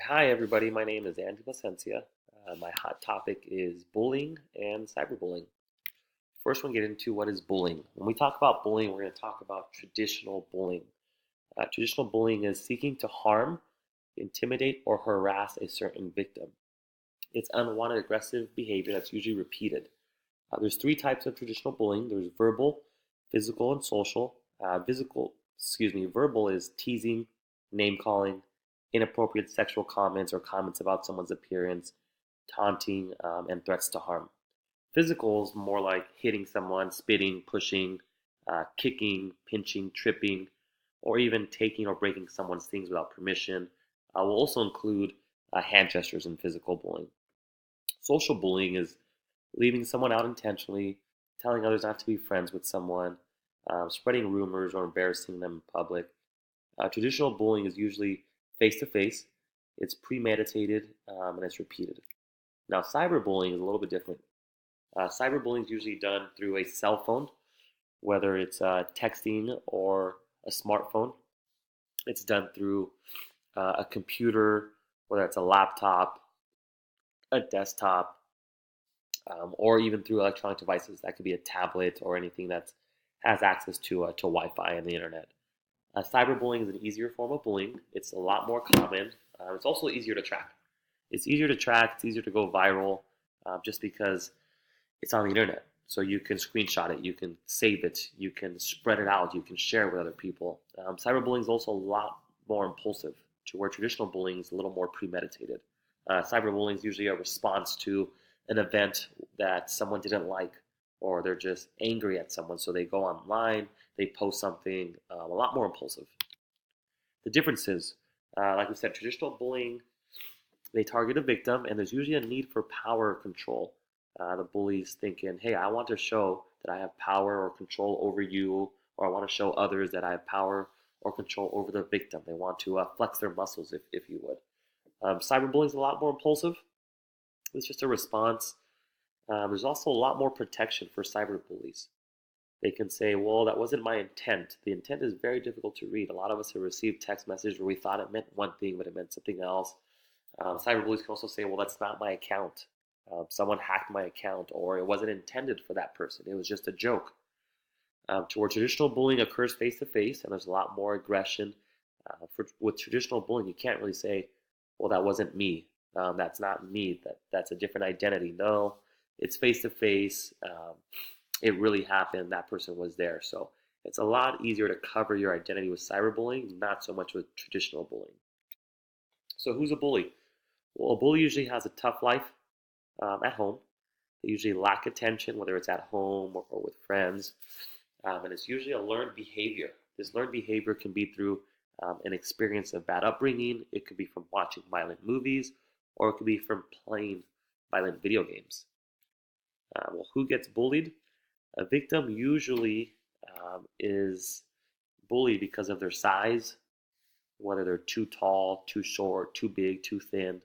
Hi, everybody. My name is Andy Placencia. My hot topic is bullying and cyberbullying. First, we'll get into what is bullying. When we talk about bullying, we're going to talk about traditional bullying. Traditional bullying is seeking to harm, intimidate, or harass a certain victim. It's unwanted aggressive behavior that's usually repeated. There's three types of traditional bullying. There's verbal, physical, and social. Verbal is teasing, name calling, inappropriate sexual comments or comments about someone's appearance, taunting, and threats to harm. Physical is more like hitting someone, spitting, pushing, kicking, pinching, tripping, or even taking or breaking someone's things without permission. Will also include hand gestures in physical bullying. Social bullying is leaving someone out intentionally, telling others not to be friends with someone, spreading rumors or embarrassing them in public. Traditional bullying is usually face to face, it's premeditated, and it's repeated. Now, cyberbullying is a little bit different. Cyberbullying is usually done through a cell phone, whether it's texting or a smartphone. It's done through a computer, whether it's a laptop, a desktop, or even through electronic devices. That could be a tablet or anything that has access to Wi-Fi and the internet. Cyberbullying is an easier form of bullying. It's a lot more common. It's also easier to track. It's easier to track. It's easier to go viral, just because it's on the internet. So you can screenshot it, you can save it, you can spread it out, you can share it with other people. Cyberbullying is also a lot more impulsive, to where traditional bullying is a little more premeditated. Cyberbullying is usually a response to an event that someone didn't like, or they're just angry at someone, so they go online, they post something, a lot more impulsive. The difference is, like we said, traditional bullying, they target a victim, and there's usually a need for power or control. The bully's thinking, hey, I want to show that I have power or control over you, or I want to show others that I have power or control over the victim. They want to flex their muscles, if you would. Cyberbullying is a lot more impulsive. It's just a response. There's also a lot more protection for cyberbullies. They can say, well, that wasn't my intent. The intent is very difficult to read. A lot of us have received text messages where we thought it meant one thing, but it meant something else. Cyberbullies can also say, well, that's not my account. Someone hacked my account, or it wasn't intended for that person. It was just a joke. To where traditional bullying occurs face to face, and there's a lot more aggression. With traditional bullying, you can't really say, well, that wasn't me. That's not me. That's a different identity. No, it's face to face. It really happened. That person was there. So it's a lot easier to cover your identity with cyberbullying, not so much with traditional bullying. So who's a bully? Well, a bully usually has a tough life at home. They usually lack attention, whether it's at home or with friends. And it's usually a learned behavior. This learned behavior can be through an experience of bad upbringing. It could be from watching violent movies, or it could be from playing violent video games. Well, who gets bullied? A victim usually is bullied because of their size, whether they're too tall, too short, too big, too thin,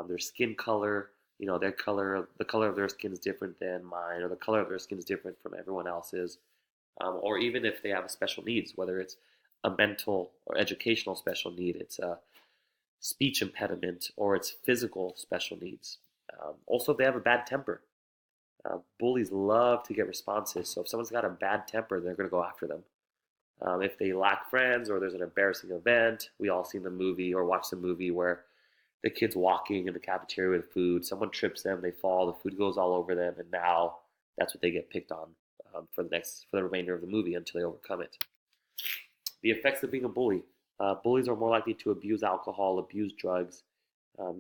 their skin color. Their color, the color of their skin is different than mine, or the color of their skin is different from everyone else's, or even if they have special needs, whether it's a mental or educational special need, it's a speech impediment, or it's physical special needs. Also, if they have a bad temper, bullies love to get responses. So if someone's got a bad temper, they're going to go after them. If they lack friends, or there's an embarrassing event, we all seen the movie or watched the movie where the kid's walking in the cafeteria with food, someone trips them, they fall, the food goes all over them, and now that's what they get picked on for the remainder of the movie until they overcome it. The effects of being a bully. Bullies are more likely to abuse alcohol, abuse drugs,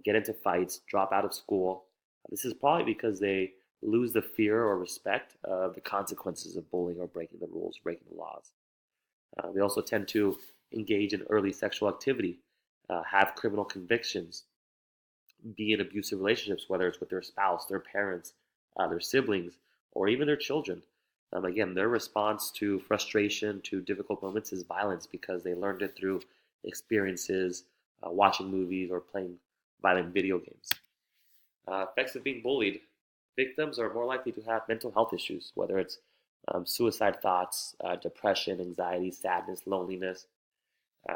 get into fights, drop out of school. This is probably because they lose the fear or respect of the consequences of bullying or breaking the rules, breaking the laws. They also tend to engage in early sexual activity, have criminal convictions, be in abusive relationships, whether it's with their spouse, their parents, their siblings, or even their children. Again, their response to frustration, to difficult moments, is violence because they learned it through experiences, watching movies, or playing violent video games. Effects of being bullied. Victims are more likely to have mental health issues, whether it's suicide thoughts, depression, anxiety, sadness, loneliness.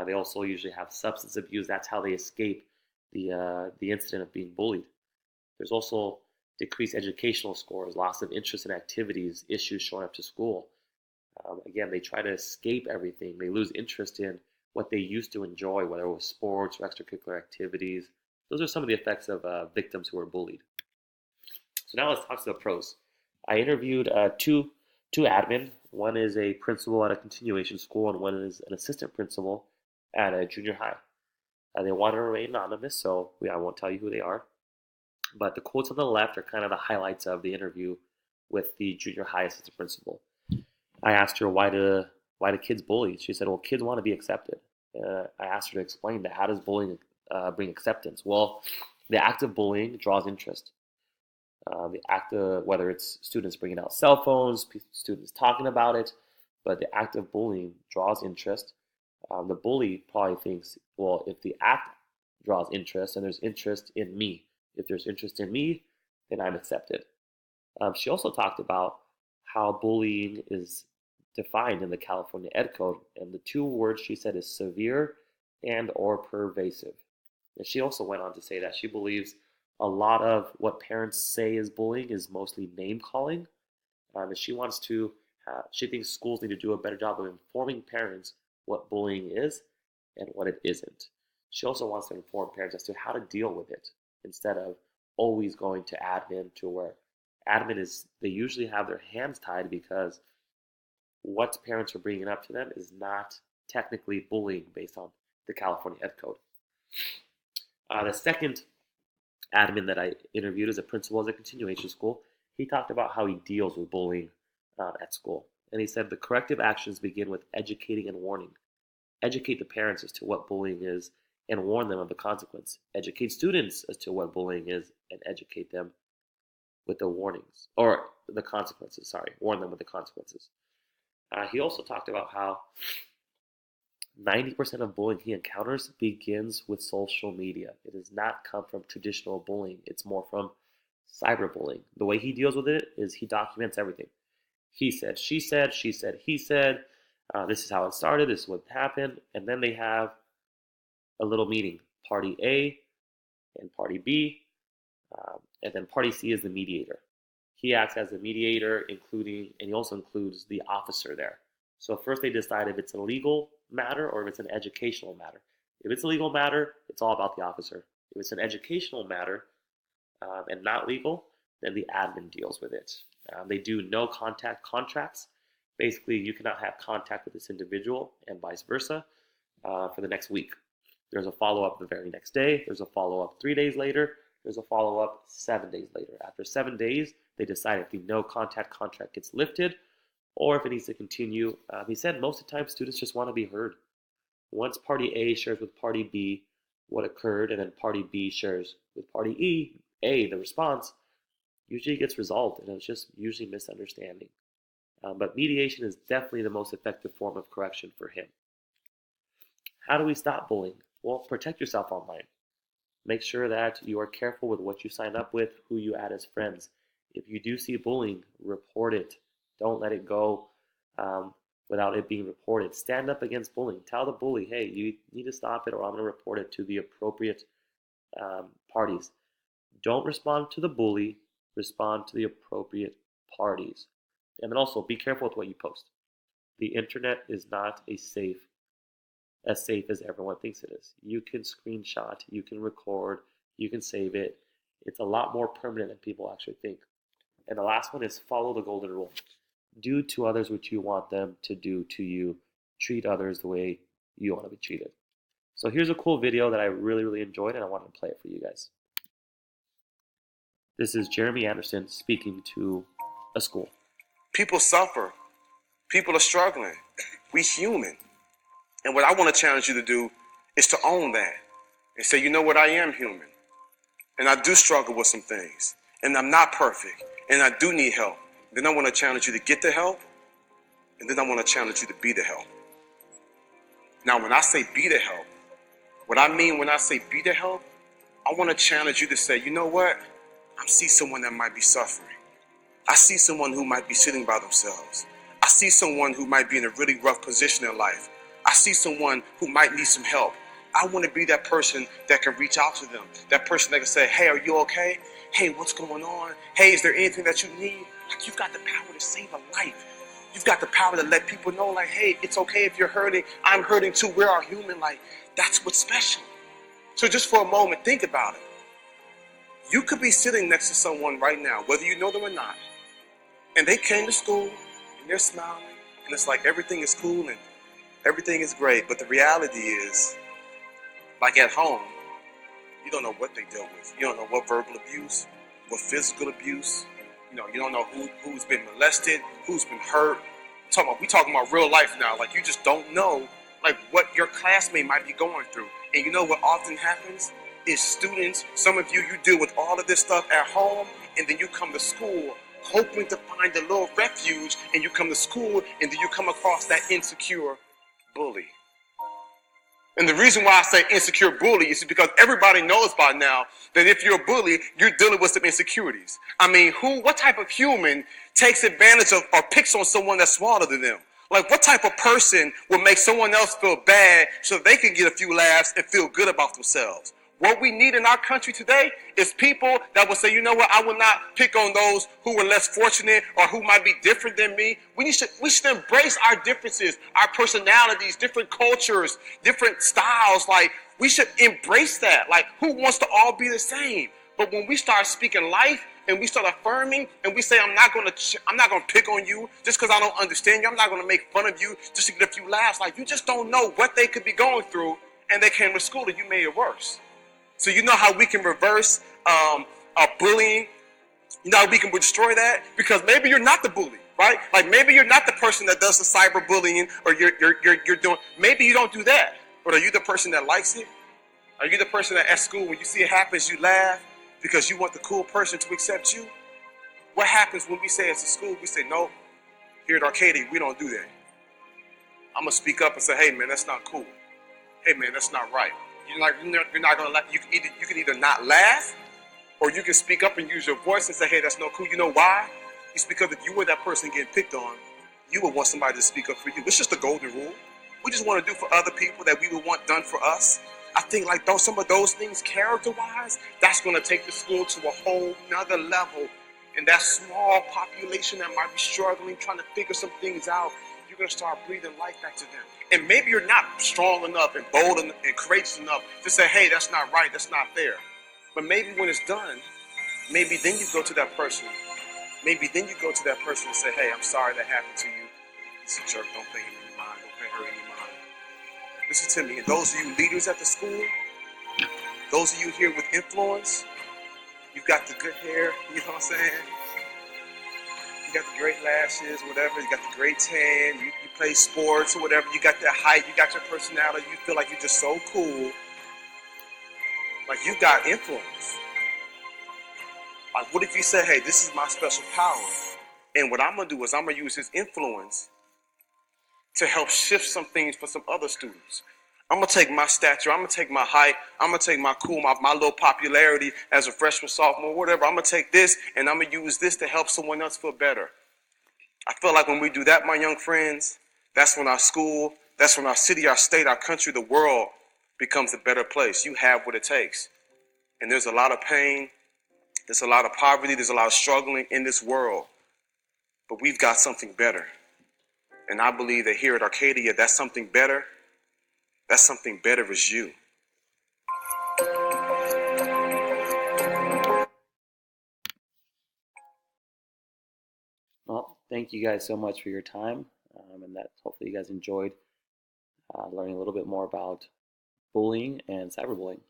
They also usually have substance abuse. That's how they escape the incident of being bullied. There's also decreased educational scores, loss of interest in activities, issues showing up to school. Again, they try to escape everything. They lose interest in what they used to enjoy, whether it was sports or extracurricular activities. Those are some of the effects of victims who are bullied. So now let's talk to the pros. I interviewed two admin. One is a principal at a continuation school, and one is an assistant principal at a junior high. They want to remain anonymous, so I won't tell you who they are. But the quotes on the left are kind of the highlights of the interview with the junior high assistant principal. I asked her why do kids bully? She said, well, kids want to be accepted. I asked her to explain that. How does bullying bring acceptance? Well, the act of bullying draws interest. The act of, whether it's students bringing out cell phones, students talking about it, but the act of bullying draws interest. The bully probably thinks, well, if the act draws interest and there's interest in me, if there's interest in me, then I'm accepted. She also talked about how bullying is defined in the California Ed Code, and the two words she said is severe and or pervasive. And she also went on to say that she believes a lot of what parents say is bullying is mostly name calling, and she thinks schools need to do a better job of informing parents what bullying is and what it isn't. She also wants to inform parents as to how to deal with it instead of always going to admin, to where admin is, they usually have their hands tied because what parents are bringing up to them is not technically bullying based on the California Ed Code. The second admin that I interviewed is a principal at a continuation school. He talked about how he deals with bullying at school. And he said the corrective actions begin with educating and warning. Educate the parents as to what bullying is and warn them of the consequence. Educate students as to what bullying is and educate them with the warnings, or the consequences, sorry, warn them with the consequences. He also talked about how 90% of bullying he encounters begins with social media. It does not come from traditional bullying. It's more from cyberbullying. The way he deals with it is he documents everything. He said, she said, he said, this is how it started, this is what happened, and then they have a little meeting. Party A and Party B, and then Party C is the mediator. He acts as the mediator, and he also includes the officer there. So first they decide if it's a legal matter or if it's an educational matter. If it's a legal matter, it's all about the officer. If it's an educational matter and not legal, then the admin deals with it. They do no contact contracts. Basically, you cannot have contact with this individual and vice versa for the next week. There's a follow-up the very next day. There's a follow-up 3 days later. There's a follow-up 7 days later. After 7 days, they decide if the no contact contract gets lifted or if it needs to continue. He said most of the time students just want to be heard. Once Party A shares with Party B what occurred, and then Party B shares with Party A, the response, usually gets resolved, and it's just usually misunderstanding. But mediation is definitely the most effective form of correction for him. How do we stop bullying? Well, protect yourself online. Make sure that you are careful with what you sign up with, who you add as friends. If you do see bullying, report it. Don't let it go without it being reported. Stand up against bullying. Tell the bully, hey, you need to stop it or I'm going to report it to the appropriate parties. Don't respond to the bully. Respond to the appropriate parties. And then also be careful with what you post. The internet is not as safe as everyone thinks it is. You can screenshot, you can record, you can save it. It's a lot more permanent than people actually think. And the last one is follow the golden rule. Do to others what you want them to do to you. Treat others the way you want to be treated. So here's a cool video that I really, really enjoyed, and I wanted to play it for you guys. This is Jeremy Anderson speaking to a school. People suffer. People are struggling. We human. And what I want to challenge you to do is to own that and say, you know what, I am human. And I do struggle with some things. And I'm not perfect. And I do need help. Then I want to challenge you to get the help. And then I want to challenge you to be the help. Now, when I say be the help, what I mean when I say be the help, I want to challenge you to say, you know what? I see someone that might be suffering. I see someone who might be sitting by themselves. I see someone who might be in a really rough position in life. I see someone who might need some help. I want to be that person that can reach out to them. That person that can say, hey, are you okay? Hey, what's going on? Hey, is there anything that you need? Like, you've got the power to save a life. You've got the power to let people know, like, hey, it's okay if you're hurting. I'm hurting too. We are human. Like, that's what's special. So just for a moment, think about it. You could be sitting next to someone right now, whether you know them or not, and they came to school and they're smiling, and it's like everything is cool and everything is great. But the reality is, like at home, you don't know what they dealt with. You don't know what verbal abuse, what physical abuse. You don't know who's been molested, who's been hurt. We talking about real life now. Like, you just don't know, like, what your classmate might be going through. And you know what often happens is students, some of you deal with all of this stuff at home, and then you come to school hoping to find a little refuge, and you come to school and then you come across that insecure bully. And the reason why I say insecure bully is because everybody knows by now that if you're a bully, you're dealing with some insecurities. I mean, what type of human takes advantage of or picks on someone that's smaller than them? Like, what type of person will make someone else feel bad so they can get a few laughs and feel good about themselves? What we need in our country today is people that will say, you know what, I will not pick on those who are less fortunate or who might be different than me. We should embrace our differences, our personalities, different cultures, different styles. Like, we should embrace that. Like, who wants to all be the same? But when we start speaking life and we start affirming and we say, I'm not going to pick on you just because I don't understand you. I'm not going to make fun of you just to get a few laughs. Like, you just don't know what they could be going through, and they came to school and you made it worse. So you know how we can reverse bullying? You know how we can destroy that? Because maybe you're not the bully, right? Like, maybe you're not the person that does the cyberbullying, or you're doing. Maybe you don't do that, but are you the person that likes it? Are you the person that at school, when you see it happens, you laugh because you want the cool person to accept you? What happens when we say as a school, we say, no, here at Arcadia, we don't do that. I'm gonna speak up and say, hey man, that's not cool. Hey man, that's not right. You're not gonna let. You can either not laugh, or you can speak up and use your voice and say, hey, that's no cool. You know why? It's because if you were that person getting picked on, you would want somebody to speak up for you. It's just the golden rule. We just want to do for other people that we would want done for us. I think like some of those things, character-wise, that's going to take the school to a whole nother level. And that small population that might be struggling, trying to figure some things out, you're going to start breathing life back to them. And maybe you're not strong enough and bold and courageous enough to say, hey, that's not right, that's not fair. But maybe when it's done, maybe then you go to that person. Maybe then you go to that person and say, hey, I'm sorry that happened to you. He's a jerk, don't pay him any mind, don't pay her any mind. Listen to me, and those of you leaders at the school, those of you here with influence, you've got the good hair, you know what I'm saying? You got the great lashes, whatever, you got the great tan, you play sports or whatever, you got that height, you got your personality, you feel like you're just so cool. Like, you got influence. Like, what if you say, hey, this is my special power, and what I'm going to do is I'm going to use his influence to help shift some things for some other students. I'm going to take my stature, I'm going to take my height, I'm going to take my cool, my little popularity as a freshman, sophomore, whatever. I'm going to take this and I'm going to use this to help someone else feel better. I feel like when we do that, my young friends, that's when our school, that's when our city, our state, our country, the world becomes a better place. You have what it takes. And there's a lot of pain, there's a lot of poverty, there's a lot of struggling in this world. But we've got something better. And I believe that here at Arcadia, that's something better. That something better is you. Well, thank you guys so much for your time, and that hopefully you guys enjoyed learning a little bit more about bullying and cyberbullying.